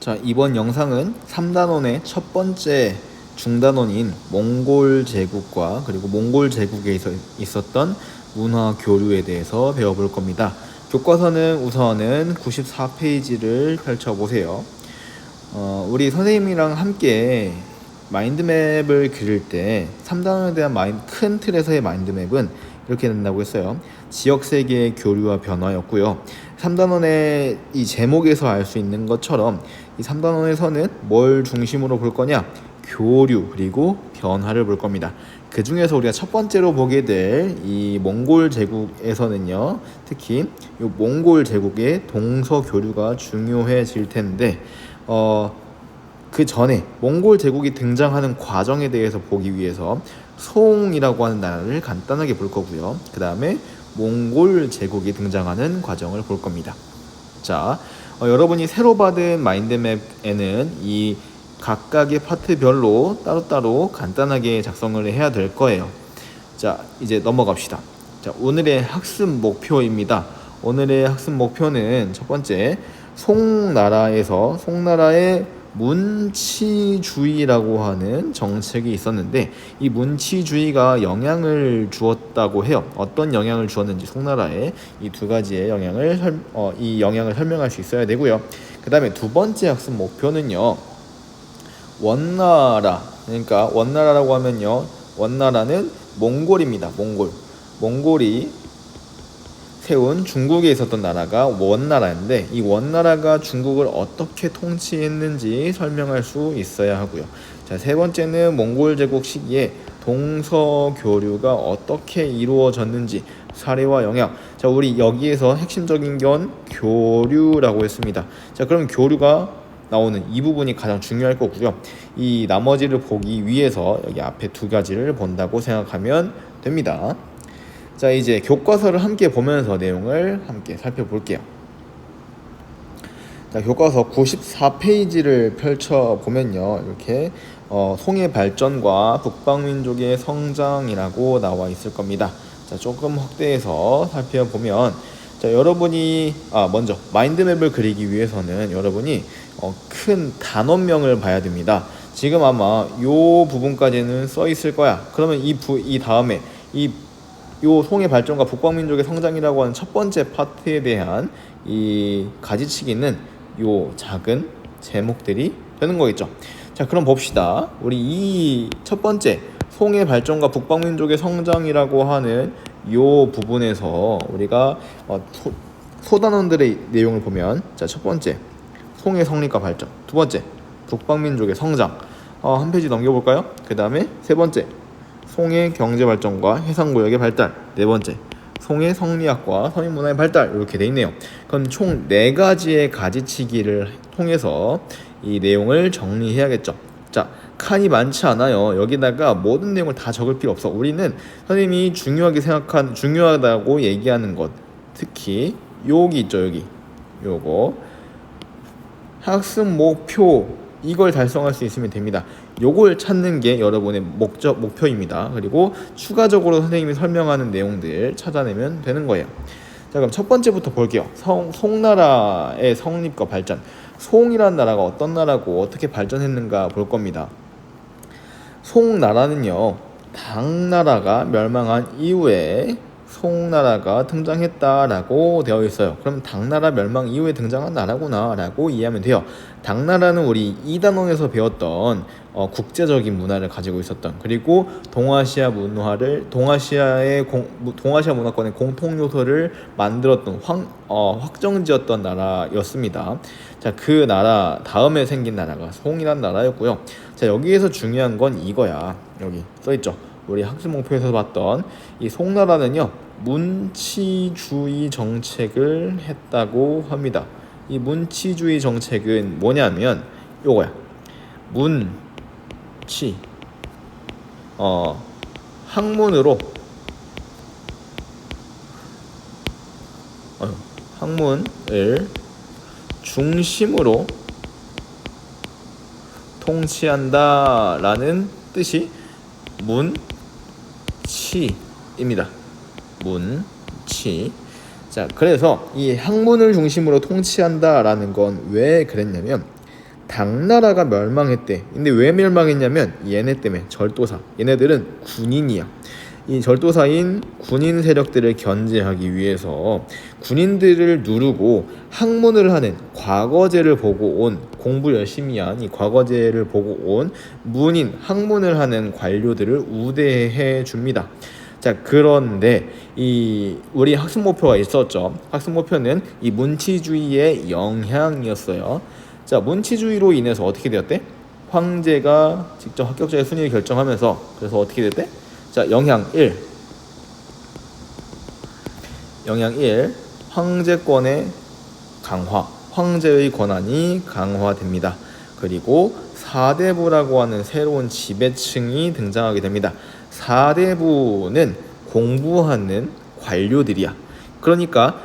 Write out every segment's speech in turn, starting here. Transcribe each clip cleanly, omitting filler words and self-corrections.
자, 이번 영상은 3단원의 첫 번째 중단원인 몽골 제국과 그리고 몽골 제국에 있었던 문화 교류에 대해서 배워볼 겁니다. 교과서는 우선은 94페이지를 펼쳐보세요. 우리 선생님이랑 함께 마인드맵을 그릴 때 3단원에 대한 큰 틀에서의 마인드맵은 이렇게 된다고 했어요. 지역세계의 교류와 변화였고요. 3단원의 이 제목에서 알 수 있는 것처럼 이 3단원에서는 뭘 중심으로 볼 거냐? 교류 그리고 변화를 볼 겁니다. 그 중에서 우리가 첫 번째로 보게 될 이 몽골 제국에서는요, 특히 이 몽골 제국의 동서 교류가 중요해질 텐데, 그 전에 몽골 제국이 등장하는 과정에 대해서 보기 위해서 송이라고 하는 나라를 간단하게 볼 거고요. 그 다음에 몽골 제국이 등장하는 과정을 볼 겁니다. 자, 여러분이 새로 받은 마인드맵에는 이 각각의 파트별로 따로따로 간단하게 작성을 해야 될 거예요. 자, 이제 넘어갑시다. 자, 오늘의 학습 목표입니다. 오늘의 학습 목표는 첫 번째, 송나라의 문치주의라고 하는 정책이 있었는데, 이 문치주의가 영향을 주었다고 해요. 어떤 영향을 주었는지 송나라에 이 두 가지의 이 영향을 설명할 수 있어야 되고요. 그 다음에 두 번째 학습 목표는요, 원나라. 그러니까 원나라라고 하면요, 원나라는 몽골입니다. 몽골이 세운 중국에 있었던 나라가 원나라인데, 이 원나라가 중국을 어떻게 통치했는지 설명할 수 있어야 하고요. 자, 세 번째는 몽골 제국 시기에 동서 교류가 어떻게 이루어졌는지 사례와 영향. 자, 우리 여기에서 핵심적인 건 교류라고 했습니다. 자, 그럼 교류가 나오는 이 부분이 가장 중요할 거고요. 이 나머지를 보기 위해서 여기 앞에 두 가지를 본다고 생각하면 됩니다. 자, 이제 교과서를 함께 보면서 내용을 함께 살펴볼게요. 자, 교과서 94페이지를 펼쳐보면요, 이렇게 송의 발전과 북방민족의 성장이라고 나와 있을 겁니다. 자, 조금 확대해서 살펴보면, 자, 여러분이 먼저 마인드맵을 그리기 위해서는 여러분이 큰 단원명을 봐야 됩니다. 지금 아마 요 부분까지는 써 있을 거야. 그러면 이 다음에 요 송의 발전과 북방민족의 성장이라고 하는 첫 번째 파트에 대한 이 가지치기는 요 작은 제목들이 되는 거겠죠. 자, 그럼 봅시다. 우리 이 첫 번째 송의 발전과 북방민족의 성장이라고 하는 요 부분에서 우리가 소단원들의 내용을 보면, 자, 첫 번째 송의 성립과 발전, 두 번째 북방민족의 성장, 한 페이지 넘겨볼까요? 그 다음에 세 번째 송의 경제발전과 해상무역의 발달, 네 번째 송의 성리학과 서민문화의 발달, 이렇게 돼 있네요. 그럼 총 4가지의 가지치기를 통해서 이 내용을 정리해야겠죠. 자, 칸이 많지 않아요. 여기다가 모든 내용을 다 적을 필요 없어. 우리는 선생님이 중요하다고 얘기하는 것, 특히 여기 있죠. 요거 학습 목표, 이걸 달성할 수 있으면 됩니다. 요걸 찾는 게 여러분의 목표입니다. 그리고 추가적으로 선생님이 설명하는 내용들 찾아내면 되는 거예요. 자, 그럼 첫 번째부터 볼게요. 송나라의 성립과 발전. 송이라는 나라가 어떤 나라고 어떻게 발전했는가 볼 겁니다. 송나라는요, 당나라가 멸망한 이후에 송나라가 등장했다라고 되어 있어요. 그럼 당나라 멸망 이후에 등장한 나라구나 라고 이해하면 돼요. 당나라는 우리 2단원에서 배웠던 국제적인 문화를 가지고 있었던, 그리고 동아시아 문화권의 공통 요소를 만들었던 확정지었던 나라였습니다. 자, 그 나라 다음에 생긴 나라가 송이란 나라였고요. 자, 여기에서 중요한 건 이거야. 여기 써있죠. 우리 학습 목표에서 봤던 이 송나라는요, 문치주의 정책을 했다고 합니다. 이 문치주의 정책은 뭐냐면 요거야. 학문을 중심으로 통치한다라는 뜻이 문치입니다. 문치. 자, 그래서 이 학문을 중심으로 통치한다라는 건 왜 그랬냐면, 당나라가 멸망했대. 근데 왜 멸망했냐면 얘네 때문에 절도사. 얘네들은 군인이야. 이 절도사인 군인 세력들을 견제하기 위해서 군인들을 누르고 학문을 하는 과거제를 보고 온 공부 열심히 한 이 과거제를 보고 온 문인 학문을 하는 관료들을 우대해 줍니다. 자, 그런데 이 우리 학습 목표가 있었죠. 학습 목표는 이 문치주의의 영향이었어요. 자, 문치주의로 인해서 어떻게 되었대? 황제가 직접 합격자의 순위를 결정하면서 그래서 어떻게 됐대? 자, 영향 1. 황제권의 강화. 황제의 권한이 강화됩니다. 그리고 사대부라고 하는 새로운 지배층이 등장하게 됩니다. 사대부는 공부하는 관료들이야. 그러니까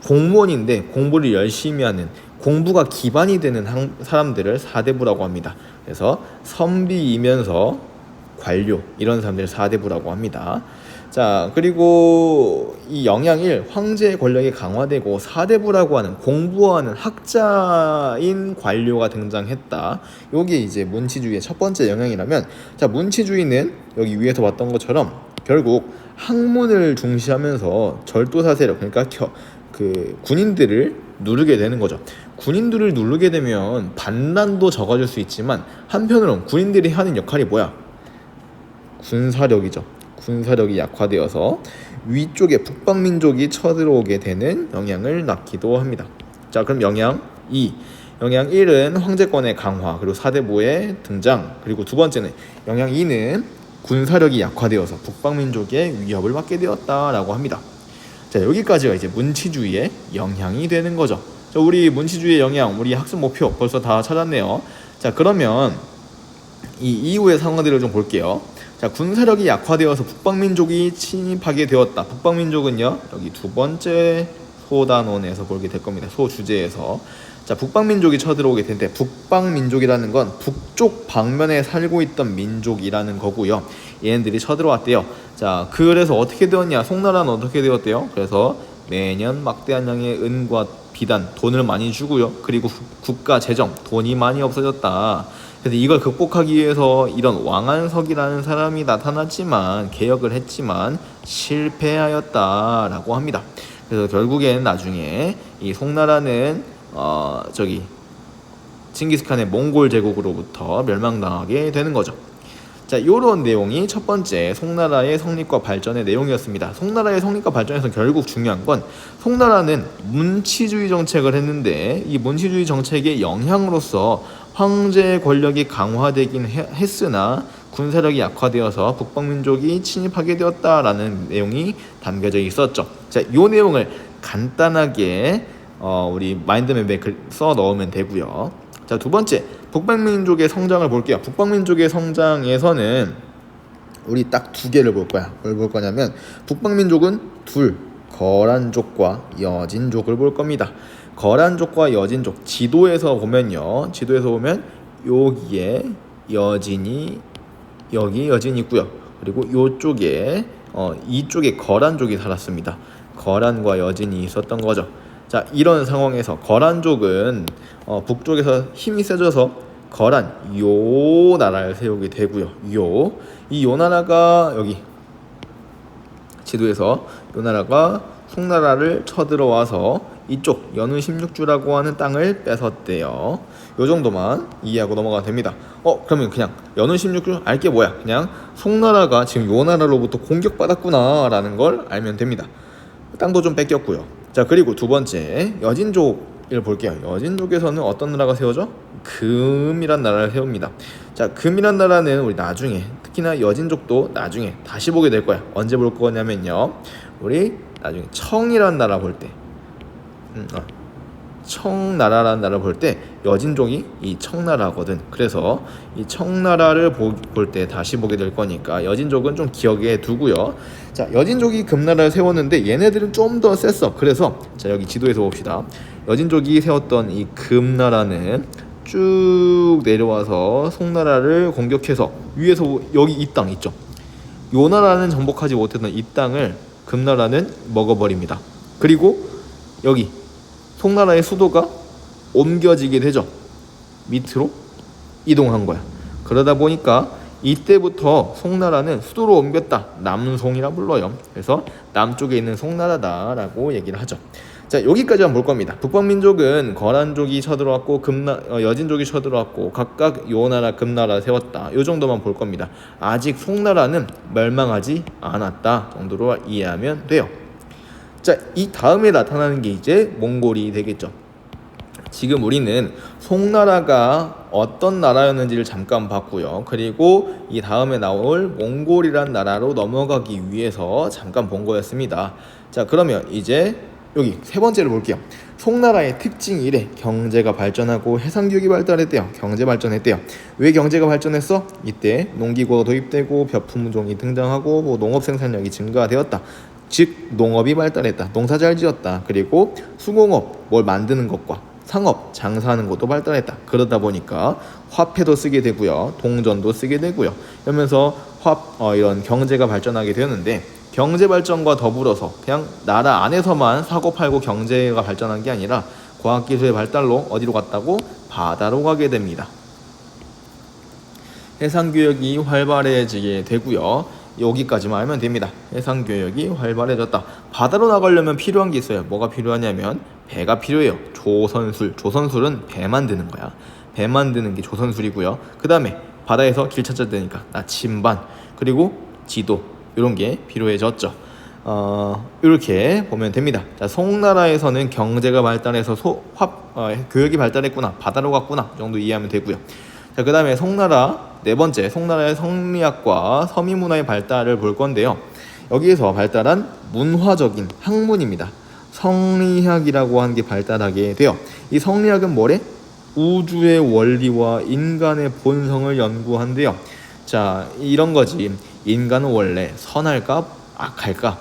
공무원인데 공부를 열심히 하는 공부가 기반이 되는 사람들을 사대부라고 합니다. 그래서 선비이면서 관료 이런 사람들을 사대부라고 합니다. 자, 그리고 이 영향 1 황제의 권력이 강화되고 사대부라고 하는 공부하는 학자인 관료가 등장했다. 요게 이제 문치주의의 첫 번째 영향이라면, 자, 문치주의는 여기 위에서 봤던 것처럼 결국 학문을 중시하면서 절도사 세력, 그러니까 그 군인들을 누르게 되는 거죠. 군인들을 누르게 되면 반란도 적어질 수 있지만 한편으로는 군인들이 하는 역할이 뭐야? 군사력이죠. 군사력이 약화되어서 위쪽에 북방민족이 쳐들어오게 되는 영향을 낳기도 합니다. 자, 그럼 영향 2. 영향 1은 황제권의 강화, 그리고 사대부의 등장. 그리고 두 번째는 영향 2는 군사력이 약화되어서 북방민족의 위협을 받게 되었다라고 합니다. 자, 여기까지가 이제 문치주의의 영향이 되는 거죠. 자, 우리 문치주의의 영향, 우리 학습 목표 벌써 다 찾았네요. 자, 그러면 이 이후의 상황들을 좀 볼게요. 자, 군사력이 약화되어서 북방민족이 침입하게 되었다. 북방민족은요, 여기 두 번째 소단원에서 보게 될 겁니다. 소주제에서. 자, 북방민족이 쳐들어오게 되는데, 북방민족이라는 건 북쪽 방면에 살고 있던 민족이라는 거고요. 얘네들이 쳐들어왔대요. 자, 그래서 어떻게 되었냐? 송나라는 어떻게 되었대요? 그래서 매년 막대한 양의 은과 비단, 돈을 많이 주고요. 그리고 국가 재정, 돈이 많이 없어졌다. 그래서 이걸 극복하기 위해서 이런 왕안석이라는 사람이 나타났지만, 개혁을 했지만 실패하였다라고 합니다. 그래서 결국엔 나중에 이 송나라는 칭기스칸의 몽골 제국으로부터 멸망당하게 되는 거죠. 자, 이런 내용이 첫 번째 송나라의 성립과 발전의 내용이었습니다. 송나라의 성립과 발전에서 결국 중요한 건, 송나라는 문치주의 정책을 했는데 이 문치주의 정책의 영향으로서 황제의 권력이 강화되긴 했으나 군사력이 약화되어서 북방민족이 침입하게 되었다라는 내용이 담겨져 있었죠. 자, 이 내용을 간단하게 우리 마인드맵에 써 넣으면 되고요. 자, 두 번째, 북방민족의 성장을 볼게요. 북방민족의 성장에서는 우리 딱 두 개를 볼 거야. 뭘 볼 거냐면, 북방민족은 둘, 거란족과 여진족을 볼 겁니다. 거란족과 여진족, 지도에서 보면 여기에 여진이, 여기 여진이 있고요. 그리고 이쪽에 이쪽에 거란족이 살았습니다. 거란과 여진이 있었던 거죠. 자, 이런 상황에서 거란족은 북쪽에서 힘이 세져서 거란 요 나라를 세우게 되고요. 요 나라가 여기 지도에서 요 나라가 송나라를 쳐들어와서 이쪽 연운 16주라고 하는 땅을 뺏었대요. 요 정도만 이해하고 넘어가면 됩니다. 그러면 그냥 연운 16주 알게 뭐야? 그냥 송나라가 지금 요 나라로부터 공격받았구나 라는 걸 알면 됩니다. 땅도 좀 뺏겼고요. 자, 그리고 두 번째 여진족을 볼게요. 여진족에서는 어떤 나라가 세워져? 금이란 나라를 세웁니다. 자, 금이란 나라는 우리 나중에, 특히나 여진족도 나중에 다시 보게 될 거야. 언제 볼 거냐면요, 우리 나중에 청이란 나라 볼 때, 청나라라는 나라를 볼 때 여진족이 이 청나라거든. 그래서 이 청나라를 볼 때 다시 보게 될 거니까 여진족은 좀 기억에 두고요. 자, 여진족이 금나라를 세웠는데 얘네들은 좀 더 셌어. 그래서 자, 여기 지도에서 봅시다. 여진족이 세웠던 이 금나라는 쭉 내려와서 송나라를 공격해서 위에서 여기 이 땅 있죠. 요 나라는 정복하지 못했던 이 땅을 금나라는 먹어버립니다. 그리고 여기 송나라의 수도가 옮겨지게 되죠. 밑으로 이동한 거야. 그러다 보니까 이때부터 송나라는 수도로 옮겼다. 남송이라 불러요. 그래서 남쪽에 있는 송나라다라고 얘기를 하죠. 자, 여기까지만 볼 겁니다. 북방민족은 거란족이 쳐들어왔고 여진족이 쳐들어왔고 각각 요나라 금나라 세웠다. 요 정도만 볼 겁니다. 아직 송나라는 멸망하지 않았다 정도로 이해하면 돼요. 자, 이 다음에 나타나는 게 이제 몽골이 되겠죠. 지금 우리는 송나라가 어떤 나라였는지를 잠깐 봤고요. 그리고 이 다음에 나올 몽골이란 나라로 넘어가기 위해서 잠깐 본 거였습니다. 자, 그러면 이제 여기 세 번째를 볼게요. 송나라의 특징 1에 경제가 발전하고 해상교육이 발달했대요. 경제 발전했대요. 왜 경제가 발전했어? 이때 농기구가 도입되고 벼품종이 등장하고 농업 생산량이 증가되었다. 즉 농업이 발달했다. 농사 잘 지었다. 그리고 수공업, 뭘 만드는 것과 상업, 장사하는 것도 발달했다. 그러다 보니까 화폐도 쓰게 되고요. 동전도 쓰게 되고요. 그러면서 이런 경제가 발전하게 되었는데, 경제 발전과 더불어서 그냥 나라 안에서만 사고 팔고 경제가 발전한 게 아니라 과학기술의 발달로 어디로 갔다고? 바다로 가게 됩니다. 해상교역이 활발해지게 되고요. 여기까지만 알면 됩니다. 해상교역이 활발해졌다. 바다로 나가려면 필요한 게 있어요. 뭐가 필요하냐면 배가 필요해요. 조선술은 배 만드는 거야. 배 만드는 게 조선술이고요. 그 다음에 바다에서 길 찾아야 되니까 나침반, 그리고 지도, 이런 게 필요해졌죠. 이렇게 보면 됩니다. 자, 송나라에서는 경제가 발달해서 교역이 발달했구나, 바다로 갔구나 정도 이해하면 되고요. 자, 그 다음에 송나라 네 번째, 송나라의 성리학과 서민문화의 발달을 볼 건데요. 여기에서 발달한 문화적인 학문입니다. 성리학이라고 하는 게 발달하게 돼요. 이 성리학은 뭐래? 우주의 원리와 인간의 본성을 연구한대요. 자, 이런 거지. 인간은 원래 선할까 악할까?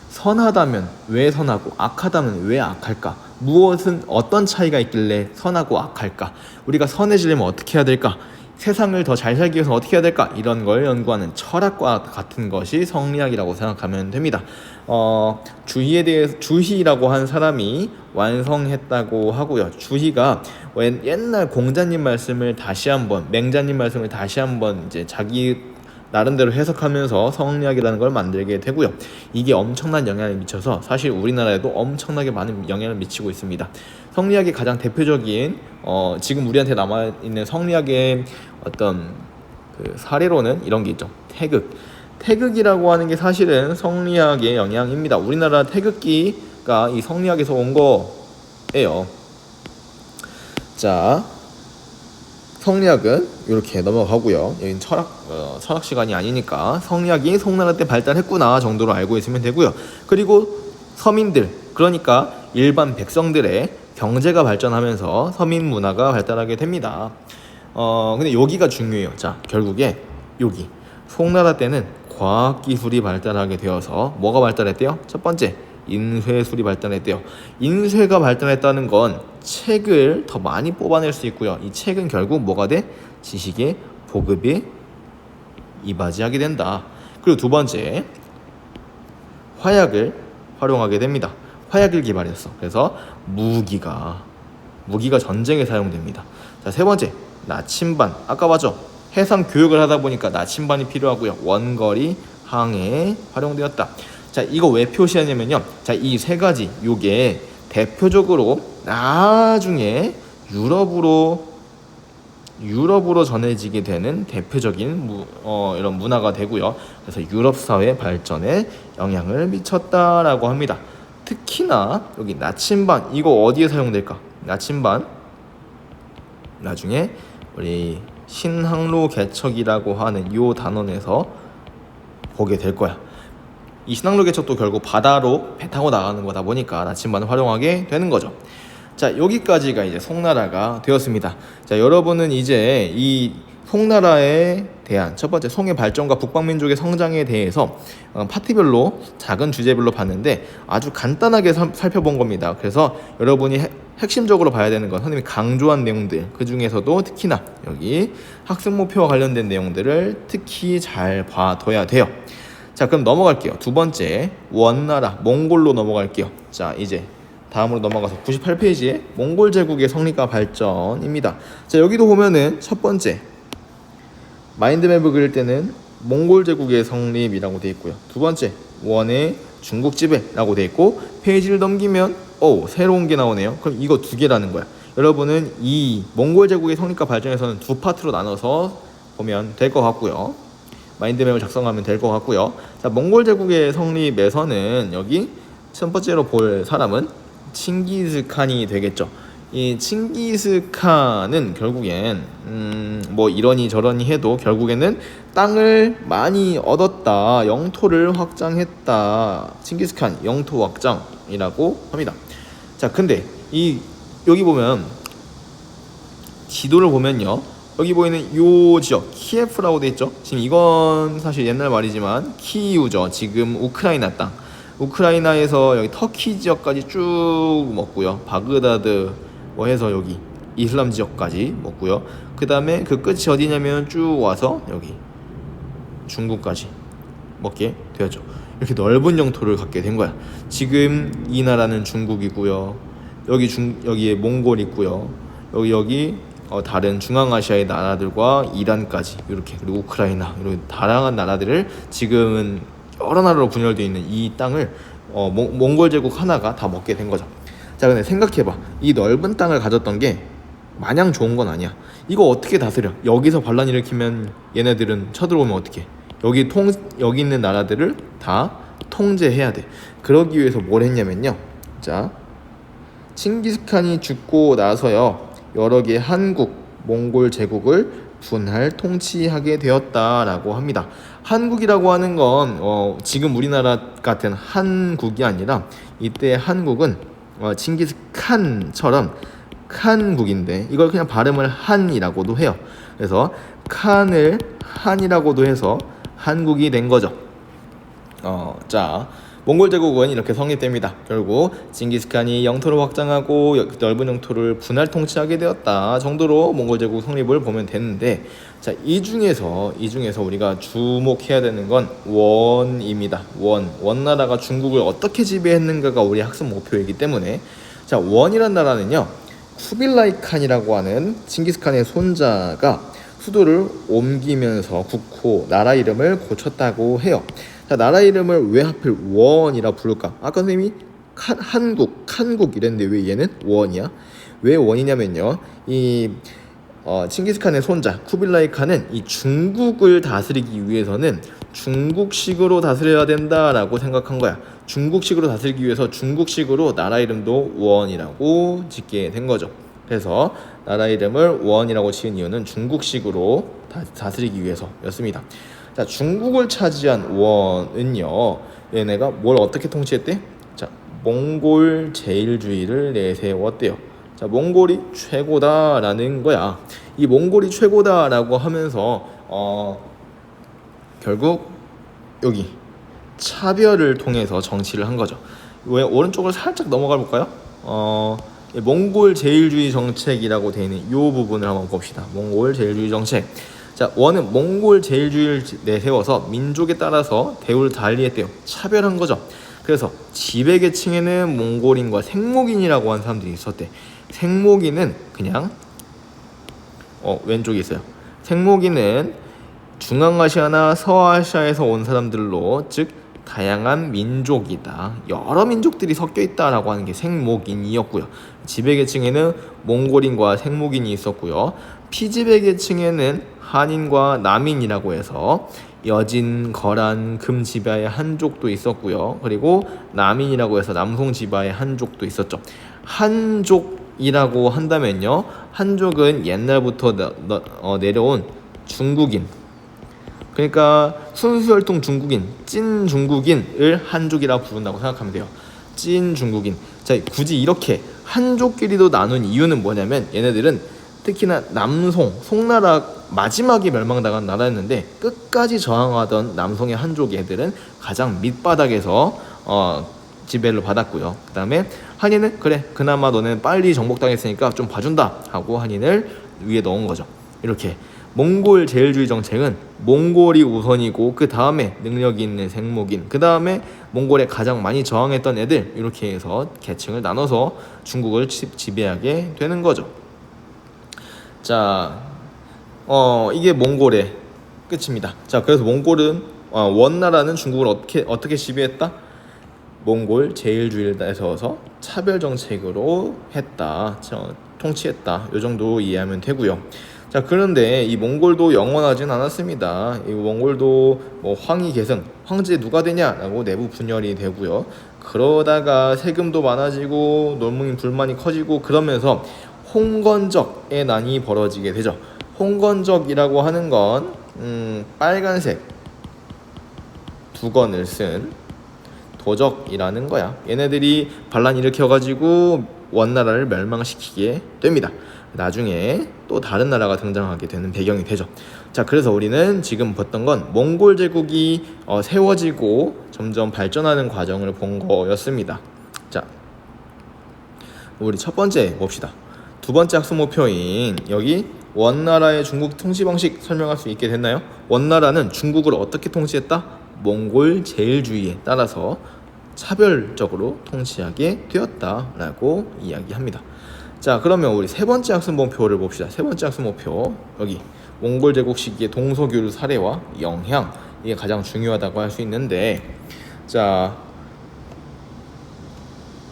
선하다면 왜 선하고 악하다면 왜 악할까? 무엇은 어떤 차이가 있길래 선하고 악할까? 우리가 선해지려면 어떻게 해야 될까? 세상을 더 잘 살기 위해서 어떻게 해야 될까? 이런 걸 연구하는 철학과 같은 것이 성리학이라고 생각하면 됩니다. 주희라고 한 사람이 완성했다고 하고요. 주희가 옛날 공자님 말씀을 맹자님 말씀을 다시 한번 이제 자기 나름대로 해석하면서 성리학이라는 걸 만들게 되고요. 이게 엄청난 영향을 미쳐서 사실 우리나라에도 엄청나게 많은 영향을 미치고 있습니다. 성리학의 가장 대표적인 지금 우리한테 남아있는 성리학의 어떤 그 사례로는 이런 게 있죠. 태극이라고 하는 게 사실은 성리학의 영향입니다. 우리나라 태극기가 이 성리학에서 온 거예요. 자, 성리학은 이렇게 넘어가고요. 여기는 철학 시간이 아니니까 성리학이 송나라 때 발달했구나 정도로 알고 있으면 되고요. 그리고 서민들, 그러니까 일반 백성들의 경제가 발전하면서 서민 문화가 발달하게 됩니다. 근데 여기가 중요해요. 자, 결국에 여기 송나라 때는 과학기술이 발달하게 되어서 뭐가 발달했대요? 첫 번째, 인쇄술이 발달했대요. 인쇄가 발달했다는 건 책을 더 많이 뽑아낼 수 있고요. 이 책은 결국 뭐가 돼? 지식의 보급에 이바지하게 된다. 그리고 두 번째, 화약을 활용하게 됩니다. 화약을 개발했어. 그래서 무기가 전쟁에 사용됩니다. 자, 세 번째, 나침반. 아까 봤죠? 해상 교육을 하다 보니까 나침반이 필요하고요. 원거리 항해에 활용되었다. 자, 이거 왜 표시하냐면요. 자, 이 세 가지, 요게 대표적으로 나중에 유럽으로 전해지게 되는 대표적인 이런 문화가 되고요. 그래서 유럽 사회 발전에 영향을 미쳤다라고 합니다. 특히나 여기 나침반, 이거 어디에 사용될까? 나침반 나중에 우리 신항로 개척이라고 하는 이 단원에서 보게 될 거야. 이 신항로 개척도 결국 바다로 배 타고 나가는 거다 보니까 나침반을 활용하게 되는 거죠. 자, 여기까지가 이제 송나라가 되었습니다. 자, 여러분은 이제 이 송나라에 대한 첫 번째 송의 발전과 북방민족의 성장에 대해서 파트별로 작은 주제별로 봤는데 아주 간단하게 살펴본 겁니다. 그래서 여러분이 핵심적으로 봐야 되는 건 선생님이 강조한 내용들, 그 중에서도 특히나 여기 학습 목표와 관련된 내용들을 특히 잘 봐둬야 돼요. 자, 그럼 넘어갈게요. 두 번째, 원나라 몽골로 넘어갈게요. 자, 이제 다음으로 넘어가서 98페이지에 몽골 제국의 성립과 발전입니다. 자, 여기도 보면은 첫 번째 마인드맵을 그릴 때는 몽골 제국의 성립이라고 되어 있고요. 두 번째 원의 중국 지배라고 되어 있고, 페이지를 넘기면 새로운 게 나오네요. 그럼 이거 두 개라는 거야. 여러분은 이 몽골 제국의 성립과 발전에서는 두 파트로 나눠서 보면 될 것 같고요. 마인드맵을 작성하면 될 것 같고요. 자, 몽골 제국의 성립에서는 여기 첫 번째로 볼 사람은 칭기스칸이 되겠죠. 이 칭기스칸은 결국엔 뭐 이러니 저러니 해도 결국에는 땅을 많이 얻었다, 영토를 확장했다. 칭기스칸 영토 확장이라고 합니다. 자, 근데 여기 보면 지도를 보면요, 여기 보이는 요 지역 키예프라고 돼 있죠. 지금 이건 사실 옛날 말이지만 키이우죠. 지금 우크라이나 땅, 우크라이나에서 여기 터키 지역까지 쭉 먹고요. 바그다드 뭐 해서 여기 이슬람 지역까지 먹고요. 그 다음에 그 끝이 어디냐면 쭉 와서 여기 중국까지 먹게 되었죠. 이렇게 넓은 영토를 갖게 된 거야. 지금 이 나라는 중국이고요. 여기에 몽골 있고요. 여기 다른 중앙아시아의 나라들과 이란까지 이렇게, 그리고 우크라이나, 이런 다양한 나라들을 지금은 여러 나라로 분열되어 있는 이 땅을 몽골 제국 하나가 다 먹게 된 거죠. 자, 근데 생각해봐. 이 넓은 땅을 가졌던 게 마냥 좋은 건 아니야. 이거 어떻게 다스려? 여기서 반란 일으키면 얘네들은 쳐들어오면 어떻게? 여기 있는 나라들을 다 통제해야 돼. 그러기 위해서 뭘 했냐면요. 자, 칭기스칸이 죽고 나서요, 여러 개의 한국, 몽골 제국을 분할 통치하게 되었다라고 합니다. 한국이라고 하는 건 지금 우리나라 같은 한국이 아니라, 이때 한국은 칭기스칸처럼 칸국인데 이걸 그냥 발음을 한이라고도 해요. 그래서 칸을 한이라고도 해서 한국이 된 거죠. 자, 몽골 제국은 이렇게 성립됩니다. 결국 칭기스칸이 영토를 확장하고 넓은 영토를 분할 통치하게 되었다 정도로 몽골 제국 성립을 보면 되는데, 자, 이 중에서 우리가 주목해야 되는 건 원입니다. 원나라가 중국을 어떻게 지배했는가가 우리 학습 목표이기 때문에, 자, 원이란 나라는요, 쿠빌라이 칸이라고 하는 칭기스칸의 손자가 수도를 옮기면서 국호, 나라 이름을 고쳤다고 해요. 자, 나라 이름을 왜 하필 원이라 부를까? 아까 선생님이 한국 이랬는데 왜 얘는 원이야? 왜 원이냐면요, 칭기스칸의 손자 쿠빌라이 칸은 이 중국을 다스리기 위해서는 중국식으로 다스려야 된다라고 생각한 거야. 중국식으로 다스리기 위해서 중국식으로 나라 이름도 원이라고 짓게 된 거죠. 그래서 나라 이름을 원이라고 지은 이유는 중국식으로 다스리기 위해서였습니다. 자, 중국을 차지한 원은요, 얘네가 뭘 어떻게 통치했대? 자, 몽골 제일주의를 내세웠대요. 자, 몽골이 최고다라는 거야. 이 몽골이 최고다라고 하면서 결국 여기 차별을 통해서 정치를 한 거죠. 왜 오른쪽을 살짝 넘어가 볼까요? 몽골 제일주의 정책이라고 되어 있는 이 부분을 한번 봅시다. 몽골 제일주의 정책. 자, 원은 몽골 제일주의를 내세워서 민족에 따라서 대우를 달리했대요. 차별한 거죠. 그래서 지배계층에는 몽골인과 생목인이라고 하는 사람들이 있었대. 생목인은 그냥 왼쪽에 있어요. 생목인은 중앙아시아나 서아시아에서 온 사람들로, 즉 다양한 민족이다, 여러 민족들이 섞여 있다라고 하는 게 생목인이었고요. 지배계층에는 몽골인과 생목인이 있었고요. 피지배계층에는 한인과 남인이라고 해서 여진, 거란, 금 지배의 한족도 있었고요. 그리고 남인이라고 해서 남송 지배의 한족도 있었죠. 한족이라고 한다면요, 한족은 옛날부터 내려온 중국인, 그러니까 순수혈통 중국인, 찐 중국인을 한족이라고 부른다고 생각하면 돼요. 찐 중국인. 자, 굳이 이렇게 한족끼리도 나눈 이유는 뭐냐면, 얘네들은 특히나 송나라 마지막에 멸망당한 나라였는데 끝까지 저항하던 남송의 한족 애들은 가장 밑바닥에서 지배를 받았고요. 그 다음에 한인은 그래, 그나마 너는 빨리 정복당했으니까 좀 봐준다 하고 한인을 위에 넣은 거죠. 이렇게 몽골 제일주의 정책은 몽골이 우선이고 그 다음에 능력이 있는 생목인, 그 다음에 몽골에 가장 많이 저항했던 애들, 이렇게 해서 계층을 나눠서 중국을 지배하게 되는 거죠. 자, 이게 몽골의 끝입니다. 자, 그래서 몽골은 원나라는 중국을 어떻게 지배했다? 몽골 제일주의를 따서서 차별 정책으로 했다, 통치했다. 이 정도 이해하면 되고요. 자, 그런데 이 몽골도 영원하진 않았습니다. 이 몽골도 뭐 황희 계승, 황제 누가 되냐라고 내부 분열이 되고요. 그러다가 세금도 많아지고 농민 불만이 커지고 그러면서 홍건적의 난이 벌어지게 되죠. 홍건적이라고 하는 건 빨간색 두건을 쓴 도적이라는 거야. 얘네들이 반란 일으켜가지고 원나라를 멸망시키게 됩니다. 나중에 또 다른 나라가 등장하게 되는 배경이 되죠. 자, 그래서 우리는 지금 봤던 건 몽골 제국이 세워지고 점점 발전하는 과정을 본 거였습니다. 자, 우리 첫 번째 봅시다. 두 번째 학습 목표인 여기 원나라의 중국 통치 방식 설명할 수 있게 됐나요? 원나라는 중국을 어떻게 통치했다? 몽골 제일주의에 따라서 차별적으로 통치하게 되었다라고 이야기합니다. 자, 그러면 우리 세 번째 학습 목표를 봅시다. 세 번째 학습 목표, 여기 몽골 제국 시기의 동서교류 사례와 영향, 이게 가장 중요하다고 할 수 있는데, 자,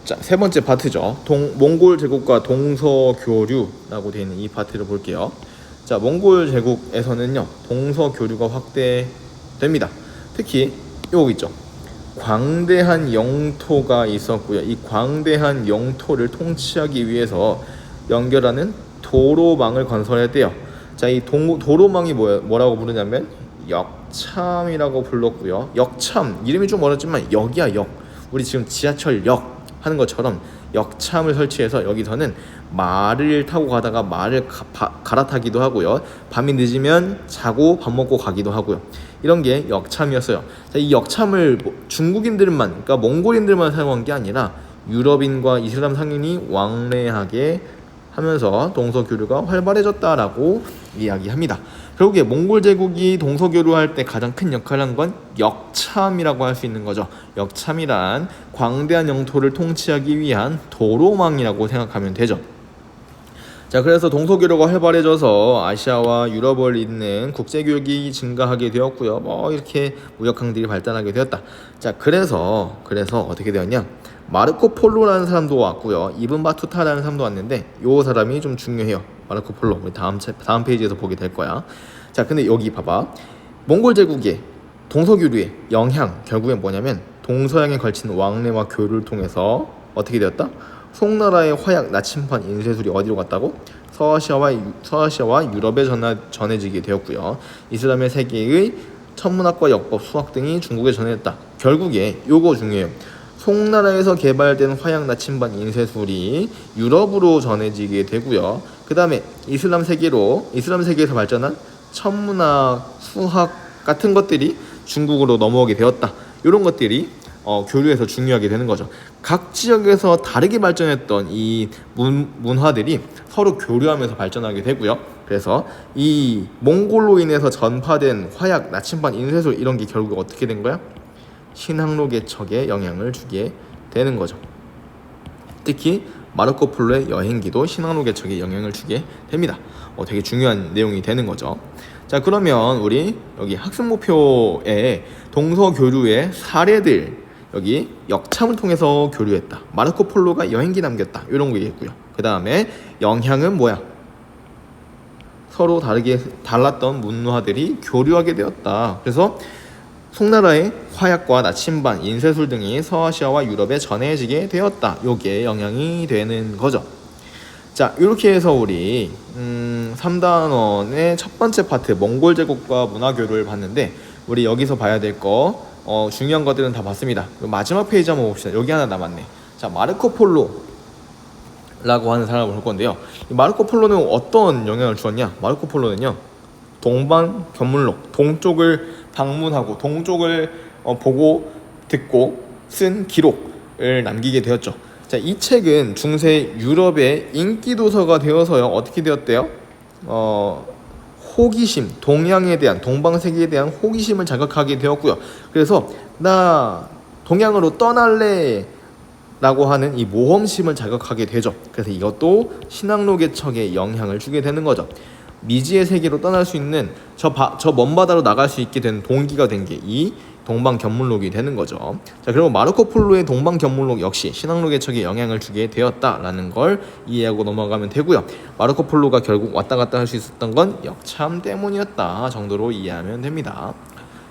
세 번째 파트죠. 몽골 제국과 동서교류라고 되어 있는 이 파트를 볼게요. 자, 몽골 제국에서는요, 동서교류가 확대됩니다. 특히 요거 있죠. 광대한 영토가 있었고요. 이 광대한 영토를 통치하기 위해서 연결하는 도로망을 건설했대요. 자, 이 도로망이 뭐라고 부르냐면 역참이라고 불렀고요. 역참, 이름이 좀 어렵지만 역이야, 역. 우리 지금 지하철역 하는 것처럼 역참을 설치해서 여기서는 말을 타고 가다가 말을 갈아타기도 하고요. 밤이 늦으면 자고 밥 먹고 가기도 하고요. 이런 게 역참이었어요. 자, 이 역참을 중국인들만, 그러니까 몽골인들만 사용한 게 아니라 유럽인과 이슬람 상인이 왕래하게 하면서 동서교류가 활발해졌다라고 이야기합니다. 결국에 몽골 제국이 동서교류할 때 가장 큰 역할을 한 건 역참이라고 할 수 있는 거죠. 역참이란 광대한 영토를 통치하기 위한 도로망이라고 생각하면 되죠. 자, 그래서 동서교류가 활발해져서 아시아와 유럽을 잇는 국제교역이 증가하게 되었고요. 뭐 이렇게 무역항들이 발달하게 되었다. 자, 그래서 어떻게 되었냐? 마르코 폴로라는 사람도 왔고요. 이븐 바투타라는 사람도 왔는데 이 사람이 좀 중요해요. 마르코 폴로, 우리 다음 페이지에서 보게 될 거야. 자, 근데 여기 봐봐. 몽골 제국의 동서교류의 영향, 결국엔 뭐냐면 동서양에 걸친 왕래와 교류를 통해서 어떻게 되었다? 송나라의 화약 나침반 인쇄술이 어디로 갔다고? 서아시아와 유럽에 전해지게 되었고요. 이슬람의 세계의 천문학과 역법, 수학 등이 중국에 전해졌다. 결국에 요거 중요해요. 송나라에서 개발된 화약 나침반 인쇄술이 유럽으로 전해지게 되고요. 그 다음에 이슬람 세계에서 발전한 천문학, 수학 같은 것들이 중국으로 넘어오게 되었다. 이런 것들이 교류에서 중요하게 되는 거죠. 각 지역에서 다르게 발전했던 이 문화들이 서로 교류하면서 발전하게 되고요. 그래서 이 몽골로 인해서 전파된 화약, 나침반, 인쇄술 이런 게 결국 어떻게 된 거야? 신항로 개척에 영향을 주게 되는 거죠. 특히 마르코 폴로의 여행기도 신항로 개척에 영향을 주게 됩니다. 되게 중요한 내용이 되는 거죠. 자, 그러면 우리 여기 학습 목표에 동서교류의 사례들, 여기 역참을 통해서 교류했다, 마르코 폴로가 여행기 남겼다, 이런 거 얘기했고요. 그 다음에 영향은 뭐야? 서로 달랐던 문화들이 교류하게 되었다. 그래서 송나라의 화약과 나침반, 인쇄술 등이 서아시아와 유럽에 전해지게 되었다. 요게 영향이 되는 거죠. 자, 이렇게 해서 우리 3단원의 첫 번째 파트 몽골 제국과 문화교류를 봤는데, 우리 여기서 봐야 될 거 중요한 것들은 다 봤습니다. 마지막 페이지 한번 봅시다. 여기 하나 남았네. 자, 마르코 폴로라고 하는 사람을 볼 건데요. 이 마르코 폴로는 어떤 영향을 주었냐? 마르코 폴로는요, 동방 견문록, 동쪽을 방문하고 동쪽을 보고 듣고 쓴 기록을 남기게 되었죠. 자, 이 책은 중세 유럽의 인기 도서가 되어서요, 어떻게 되었대요? 호기심, 동양에 대한, 동방세계에 대한 호기심을 자극하게 되었고요. 그래서 나 동양으로 떠날래 라고 하는 이 모험심을 자극하게 되죠. 그래서 이것도 신항로 개척에 영향을 주게 되는 거죠. 미지의 세계로 떠날 수 있는 저 먼 바다로 나갈 수 있게 된 동기가 된 게 이 동방견물록이 되는 거죠. 자, 그리고 마르코 폴로의 동방견물록 역시 신항로 개척에 영향을 주게 되었다라는 걸 이해하고 넘어가면 되고요. 마르코 폴로가 결국 왔다 갔다 할 수 있었던 건 역참 때문이었다 정도로 이해하면 됩니다.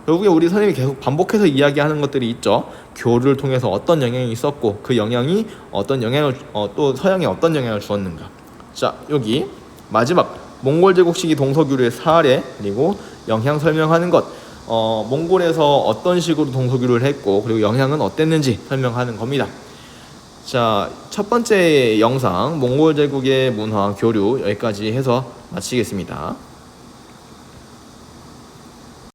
결국에 우리 선생님이 계속 반복해서 이야기하는 것들이 있죠. 교류를 통해서 어떤 영향이 있었고 그 영향이 어떤 영향을 또 서양에 어떤 영향을 주었는가. 자, 여기 마지막 몽골 제국 시기 동서교류의 사례 그리고 영향 설명하는 것. 몽골에서 어떤 식으로 동서교류를 했고 그리고 영향은 어땠는지 설명하는 겁니다. 자, 첫 번째 영상 몽골 제국의 문화 교류 여기까지 해서 마치겠습니다.